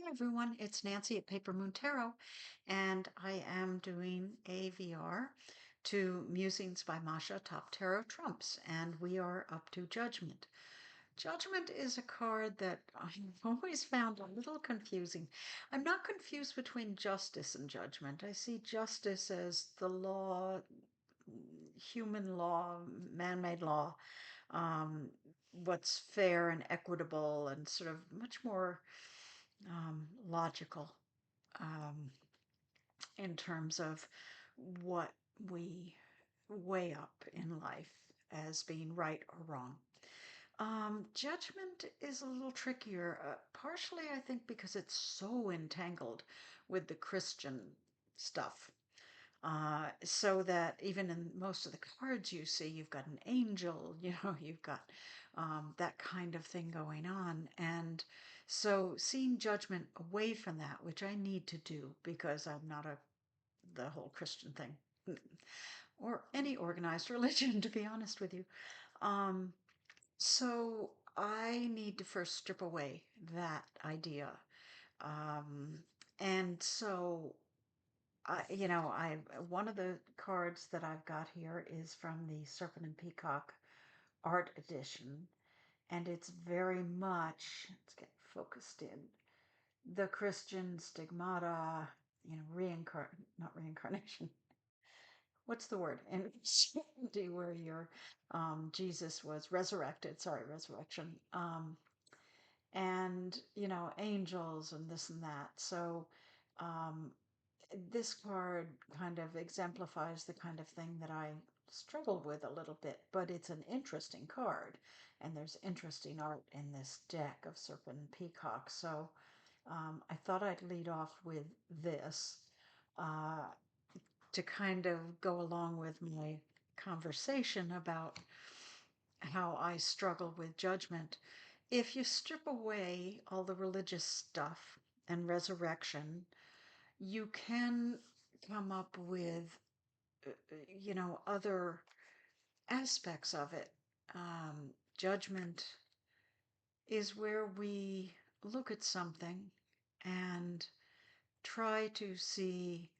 Hi everyone, it's Nancy at Paper Moon Tarot, and I am doing a VR to Musings by Mascha Top Tarot Trumps, and we are up to Judgment. Judgment is a card that I've always found a little confusing. I'm not confused between justice and judgment. I see justice as the law, human law, man-made law, um, what's fair and equitable and sort of much more logical um, in terms of what we weigh up in life as being right or wrong. Judgment is a little trickier, partially, I think, because it's so entangled with the Christian stuff. So that even in most of the cards you see, you've got an angel, you've got that kind of thing going on. And so seeing judgment away from that, which I need to do because I'm not the whole Christian thing or any organized religion, to be honest with you. Um, so I need to first strip away that idea. Um, and so I one of the cards that I've got here is from the Serpent and Peacock art edition, and it's very much, let's get focused in, the Christian stigmata, not reincarnation. What's the word? And where your Jesus was resurrected. Sorry, resurrection. And angels and this and that. So um, this card kind of exemplifies the kind of thing that I struggled with a little bit, but it's an interesting card, and there's interesting art in this deck of Serpent and Peacock. So I thought I'd lead off with this uh, to kind of go along with my conversation about how I struggle with judgment. If you strip away all the religious stuff and resurrection, you can come up with, other aspects of it. Judgment is where we look at something and try to see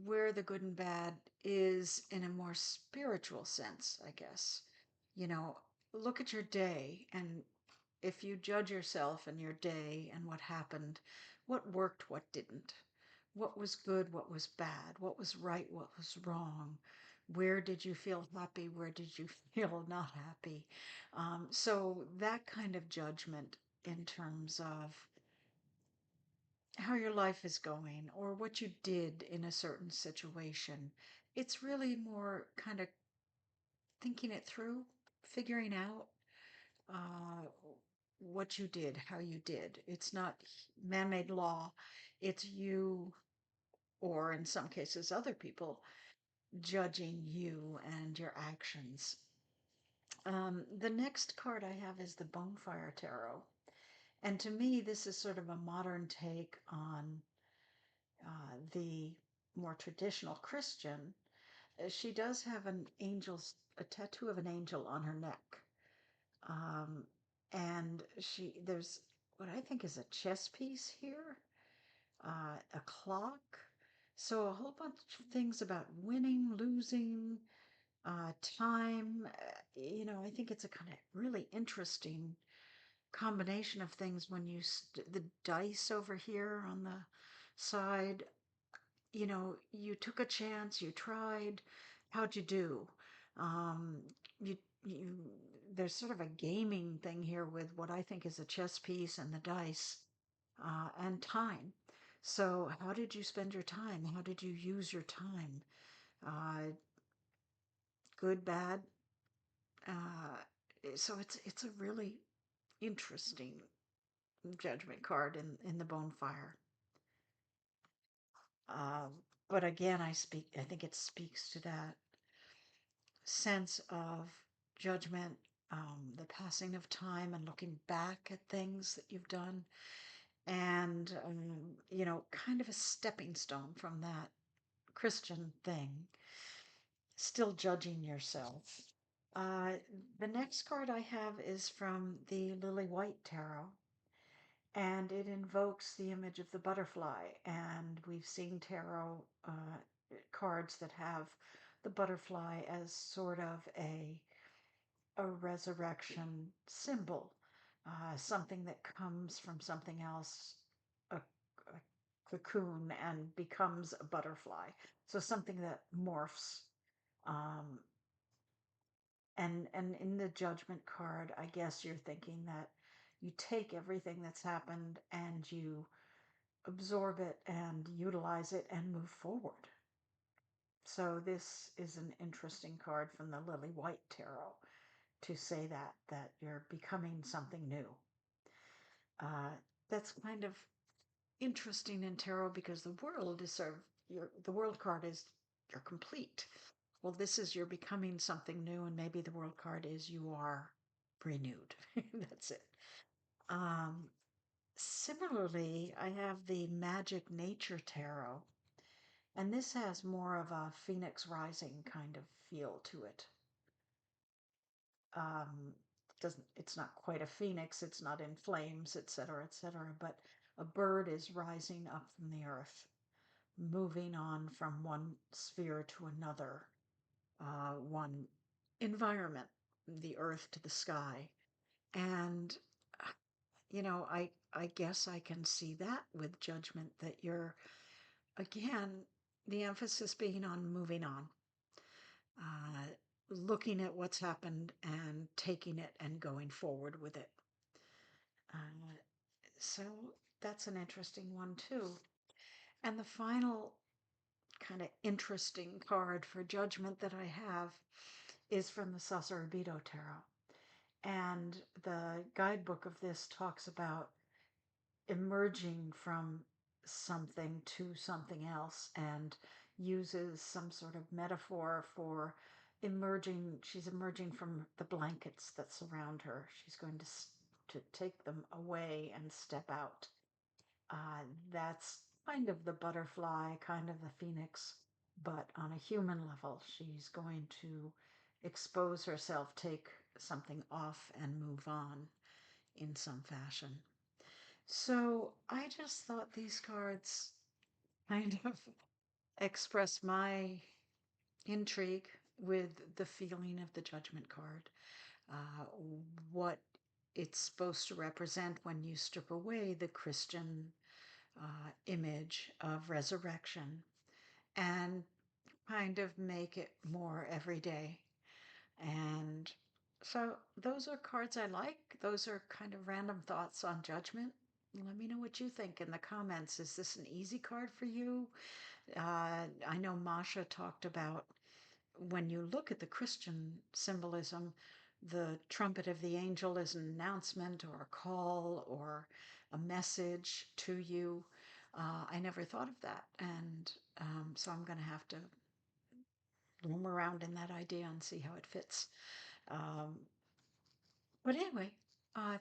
where the good and bad is in a more spiritual sense, I guess. You know, look at your day, and if you judge yourself and your day and what happened, what worked, what didn't, what was good, what was bad, what was right, what was wrong, where did you feel happy, where did you feel not happy? So that kind of judgment in terms of how your life is going or what you did in a certain situation. It's really more kind of thinking it through, figuring out uh, what you did, how you did. It's not man made law, it's you, or in some cases, other people judging you and your actions. The next card I have is the Bonefire Tarot. And to me, this is sort of a modern take on the more traditional Christian. She does have a tattoo of an angel on her neck. Um, and there's what I think is a chess piece here, a clock. So a whole bunch of things about winning, losing, time. I think it's a kind of really interesting combination of things when the dice over here on the side, you took a chance, you tried, how'd you do? Um, you there's sort of a gaming thing here with what I think is a chess piece and the dice, and time. So how did you spend your time? How did you use your time? Uh, Good, bad. Uh, so it's a really interesting judgment card in the Bonefire. Uh, but again, I think it speaks to that sense of judgment, the passing of time and looking back at things that you've done, and, kind of a stepping stone from that Christian thing, still judging yourself. Uh, the next card I have is from the Lily White Tarot, and it invokes the image of the butterfly. And we've seen tarot cards that have the butterfly as sort of a resurrection symbol, something that comes from something else, a cocoon, and becomes a butterfly. So something that morphs. Um, and in the judgment card, I guess you're thinking that you take everything that's happened and you absorb it and utilize it and move forward. So this is an interesting card from the Lily White Tarot to say that you're becoming something new. That's kind of interesting in tarot because the world is sort of the world card is you're complete. Well, this is you're becoming something new, and maybe the world card is you are renewed. That's it. Um, Similarly, I have the Magic Nature Tarot, and this has more of a Phoenix Rising kind of feel to it. Doesn't It's not quite a phoenix, it's not in flames, etc., etc., but a bird is rising up from the earth, moving on from one sphere to another, one environment, the earth to the sky. And I guess I can see that with judgment, that you're, again, the emphasis being on moving on, uh, looking at what's happened and taking it and going forward with it. Uh, so that's an interesting one too. And the final kind of interesting card for judgment that I have is from the Sasuraibito Tarot. And the guidebook of this talks about emerging from something to something else, and uses some sort of metaphor for emerging. She's emerging from the blankets that surround her. She's going to take them away and step out. That's kind of the butterfly, kind of the phoenix, but on a human level, she's going to expose herself, take something off, and move on in some fashion. So I just thought these cards kind of express my intrigue with the feeling of the Judgment card, uh, what it's supposed to represent when you strip away the Christian image of resurrection and kind of make it more everyday. And so those are cards I like. Those are kind of random thoughts on judgment. Let me know what you think in the comments. Is this an easy card for you? I know Mascha talked about, when you look at the Christian symbolism, the trumpet of the angel is an announcement or a call or a message to you. I never thought of that. And so I'm going to have to roam around in that idea and see how it fits. Um, but anyway,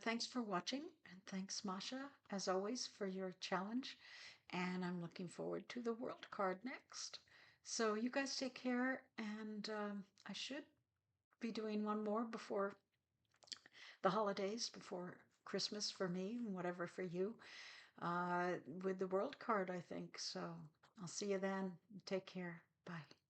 thanks for watching, and thanks, Mascha, as always, for your challenge. And I'm looking forward to the world card next. So you guys take care, and I should be doing one more before the holidays, before Christmas for me, and whatever for you, with the world card, I think. So I'll see you then. Take care. Bye.